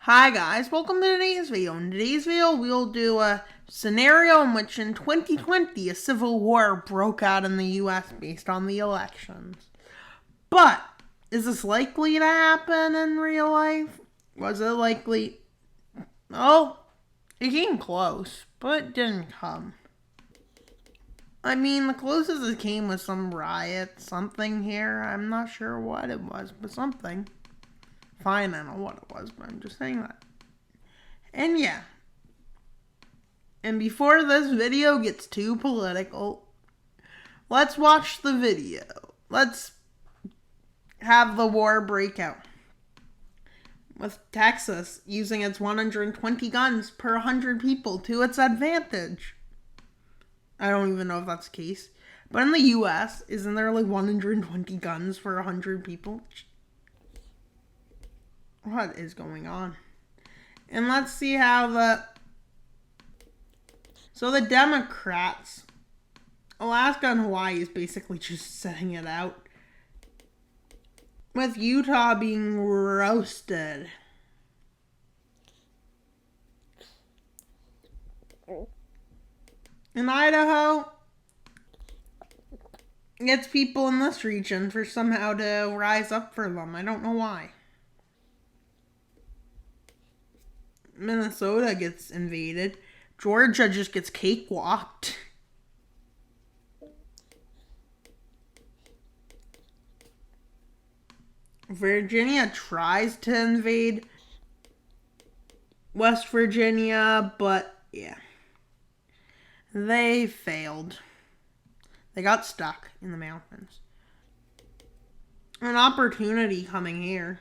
Hi guys, welcome to today's video. In today's video, we'll do a scenario in which in 2020 a civil war broke out in the US based on the elections. But, is this likely to happen in real life? Was it likely? Oh, it came close, but it didn't come. I mean, the closest it came was some riot, something here. I'm not sure what it was, but something. Fine, I don't know what it was, but I'm just saying that. And yeah. And before this video gets too political, let's watch the video. Let's have the war break out. With Texas using its 120 guns per 100 people to its advantage. I don't even know if that's the case. But in the US, isn't there like 120 guns for 100 people? What is going on? And let's see how the Democrats, Alaska and Hawaii is basically just setting it out. With Utah being roasted. In Idaho, gets people in this region for somehow to rise up for them. I don't know why. Minnesota gets invaded. Georgia just gets cakewalked. Virginia tries to invade West Virginia, but yeah. They failed. They got stuck in the mountains. An opportunity coming here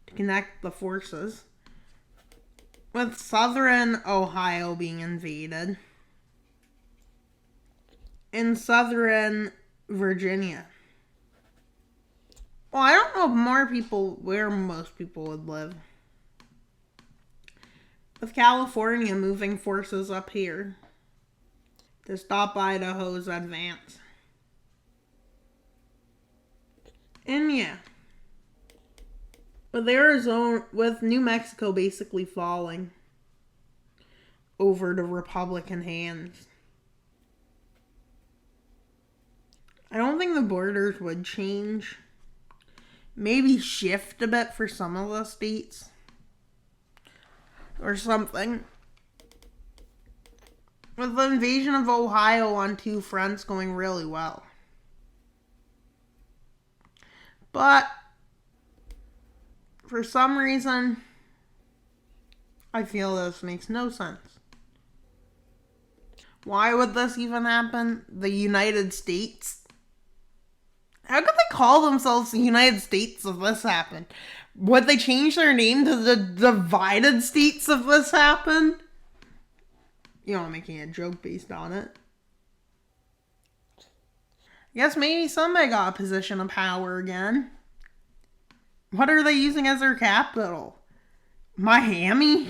to connect the forces. With southern Ohio being invaded. In southern Virginia. Well, I don't know if where most people would live. With California moving forces up here to stop Idaho's advance. And yeah. With Arizona, with New Mexico basically falling over to Republican hands. I don't think the borders would change. Maybe shift a bit for some of the states. Or something. With the invasion of Ohio on two fronts going really well. But for some reason, I feel this makes no sense. Why would this even happen? The United States? How could they call themselves the United States if this happened? Would they change their name to the Divided States if this happened? You know, I'm making a joke based on it. I guess maybe somebody got a position of power again. What are they using as their capital? Miami?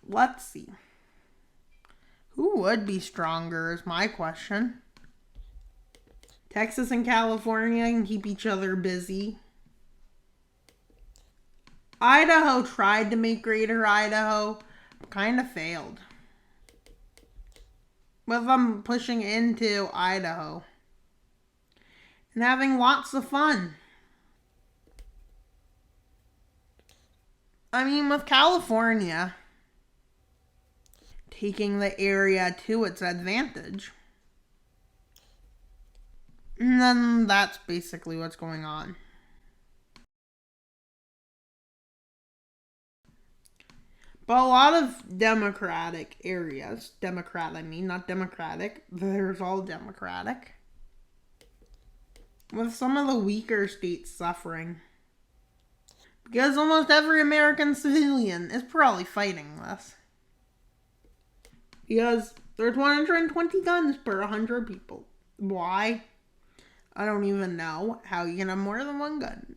Let's see. Who would be stronger is my question. Texas and California can keep each other busy. Idaho tried to make Greater Idaho, but kind of failed. With them pushing into Idaho. And having lots of fun. I mean, with California taking the area to its advantage. And then that's basically what's going on. But a lot of Democratic areas, not Democratic, there's all Democratic. With some of the weaker states suffering. Because almost every American civilian is probably fighting this. Because there's 120 guns per 100 people. Why? I don't even know how you can have more than one gun.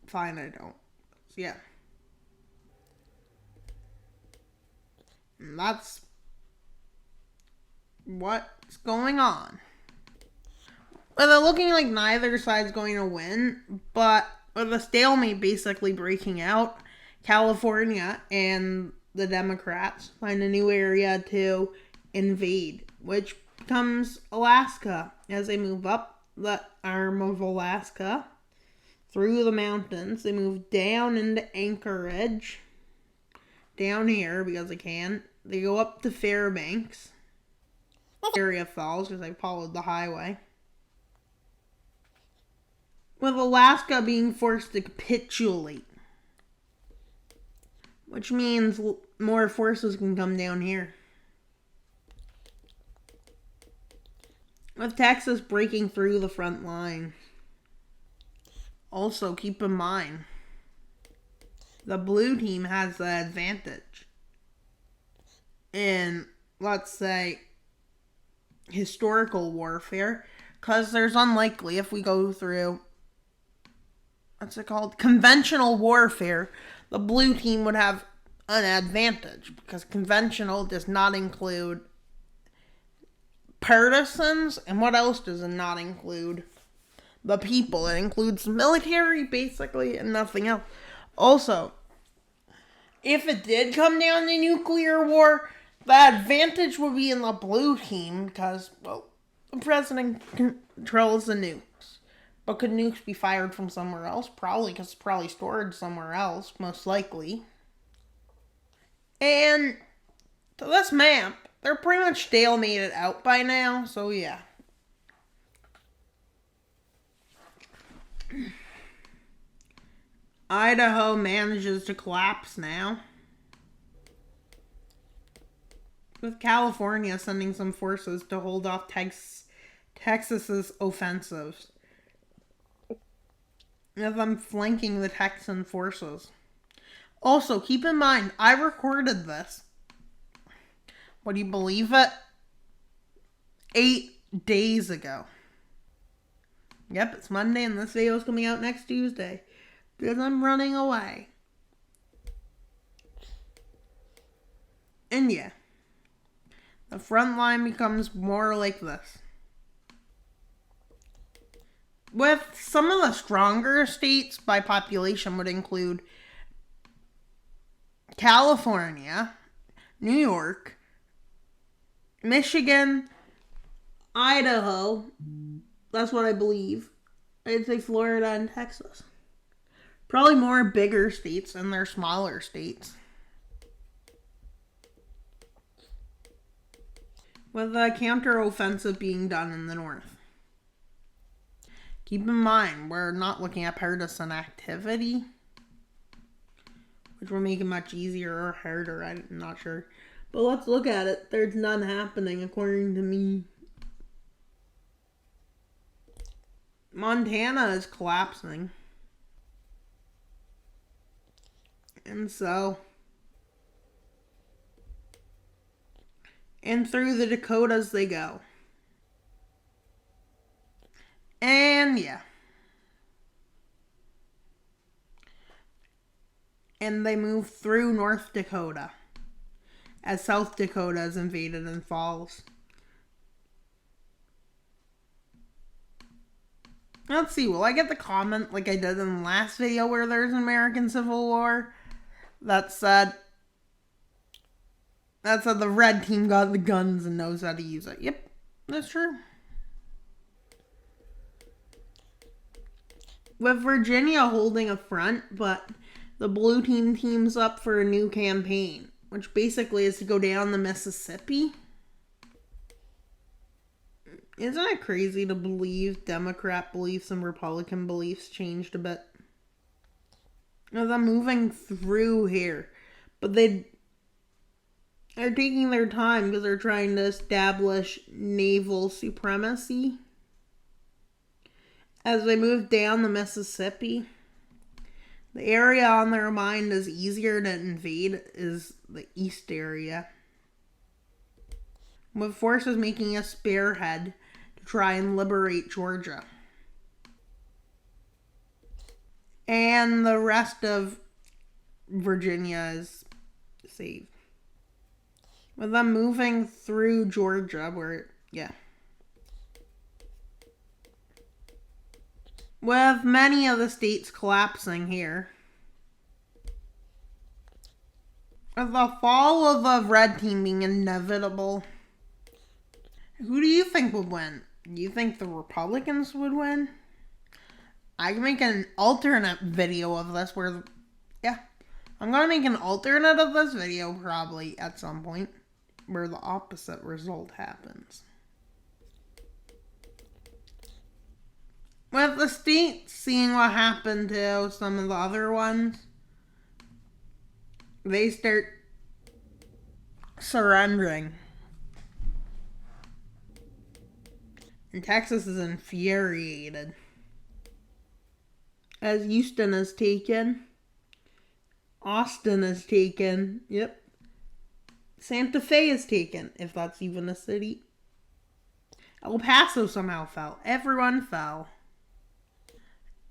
Fine, I don't. So, yeah. And that's what's going on. Well, they're looking like neither side's going to win, but with a stalemate basically breaking out, California and the Democrats find a new area to invade, which becomes Alaska as they move up the arm of Alaska through the mountains. They move down into Anchorage, down here because they can. They go up to Fairbanks. Area falls because they followed the highway. With Alaska being forced to capitulate, which means more forces can come down here. With Texas breaking through the front line. Also, keep in mind, the blue team has the advantage in, let's say, historical warfare, because there's unlikely, if we go through, what's it called, conventional warfare, the blue team would have an advantage, because conventional does not include partisans, and what else does it not include? The people. It includes military, basically, and nothing else. Also, if it did come down to nuclear war, the advantage would be in the blue team, because, well, the president controls the nukes. But could nukes be fired from somewhere else? Probably, because it's probably stored somewhere else, most likely. And to this map, they're pretty much stalemated out by now, so yeah. Idaho manages to collapse now, with California sending some forces to hold off Texas's offensives, with them flanking the Texan forces. Also, keep in mind, I recorded this. Would you believe it? 8 days ago. Yep, it's Monday and this video is coming out next Tuesday. Because I'm running away. And yeah. The front line becomes more like this. With some of the stronger states by population would include California, New York, Michigan, Idaho, that's what I believe. I'd say Florida and Texas. Probably more bigger states than their smaller states. With a counteroffensive being done in the north. Keep in mind, we're not looking at partisan activity, which will make it much easier or harder, I'm not sure. But let's look at it. There's none happening, according to me. Montana is collapsing. And so, and through the Dakotas they go. And yeah. And they move through North Dakota as South Dakota is invaded and falls. Let's see, will I get the comment like I did in the last video where there's an American Civil War? That said the red team got the guns and knows how to use it. Yep, that's true. With Virginia holding a front, but the blue team teams up for a new campaign, which basically is to go down the Mississippi. Isn't it crazy to believe Democrat beliefs and Republican beliefs changed a bit? Now they're moving through here, but they're taking their time because they're trying to establish naval supremacy. As they move down the Mississippi, the area on their mind is easier to invade is the east area, with forces making a spearhead to try and liberate Georgia. And the rest of Virginia is saved. With them moving through Georgia, where, yeah. with many of the states collapsing here. With the fall of the red team being inevitable, who do you think would win? Do you think the Republicans would win? I can make an alternate video of this where, yeah, I'm going to make an alternate of this video probably at some point where the opposite result happens. With the states seeing what happened to some of the other ones, they start surrendering. And Texas is infuriated. As Houston is taken. Austin is taken. Yep. Santa Fe is taken, if that's even a city. El Paso somehow fell. Everyone fell.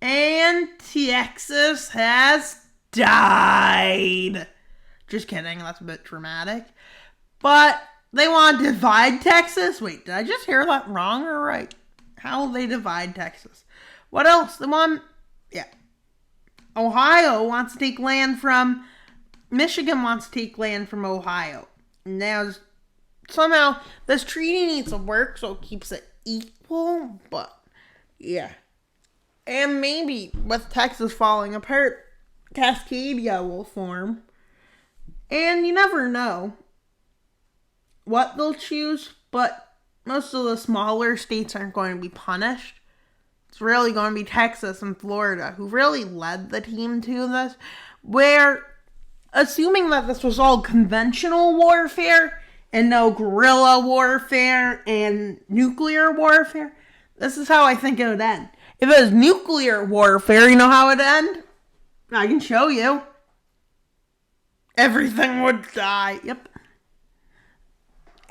And Texas has died. Just kidding, that's a bit dramatic. But they want to divide Texas? Wait, did I just hear that wrong or right? How will they divide Texas? What else? They want... Yeah. Ohio wants to take land from... Michigan wants to take land from Ohio. Now, somehow, this treaty needs to work so it keeps it equal, but... Yeah. And maybe, with Texas falling apart, Cascadia will form. And you never know what they'll choose, but most of the smaller states aren't going to be punished. It's really going to be Texas and Florida who really led the team to this, where, assuming that this was all conventional warfare and no guerrilla warfare and nuclear warfare, this is how I think it would end. If it was nuclear warfare, you know how it would end? I can show you. Everything would die. Yep.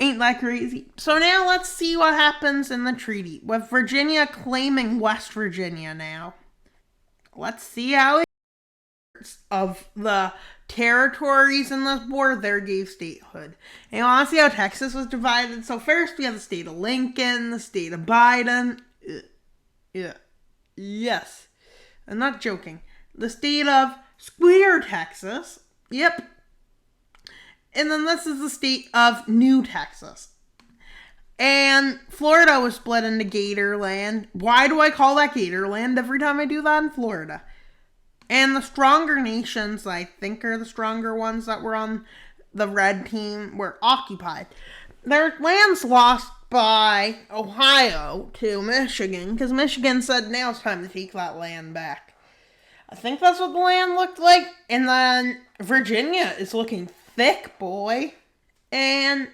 Ain't that crazy? So now let's see what happens in the treaty, with Virginia claiming West Virginia now. Let's see how it works. Of the territories in this war, they gave statehood. And you want to see how Texas was divided? So first we have the state of Lincoln, the state of Biden. Yeah. Yes. I'm not joking. The state of Square, Texas. Yep. And then this is the state of New Texas. And Florida was split into Gatorland. Why do I call that Gatorland every time I do that in Florida? And the stronger nations, I think are the stronger ones that were on the red team, were occupied. Their lands lost by Ohio to Michigan, because Michigan said now it's time to take that land back. I think that's what the land looked like. And then Virginia is looking thick, boy. And,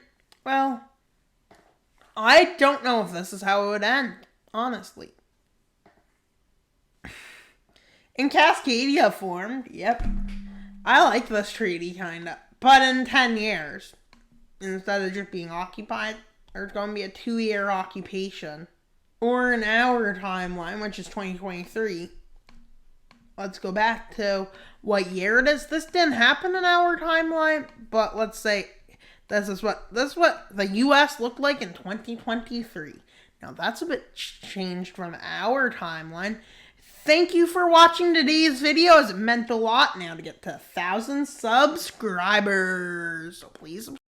well, I don't know if this is how it would end, honestly. And Cascadia formed, yep. I like this treaty, kinda. But in 10 years, instead of just being occupied, there's going to be a 2-year occupation. Or an hour timeline, which is 2023. Let's go back to what year it is. This didn't happen in our timeline, but let's say this is what the U.S. looked like in 2023. Now that's a bit changed from our timeline. Thank you for watching today's video. It meant a lot now to get to 1,000 subscribers. So please subscribe.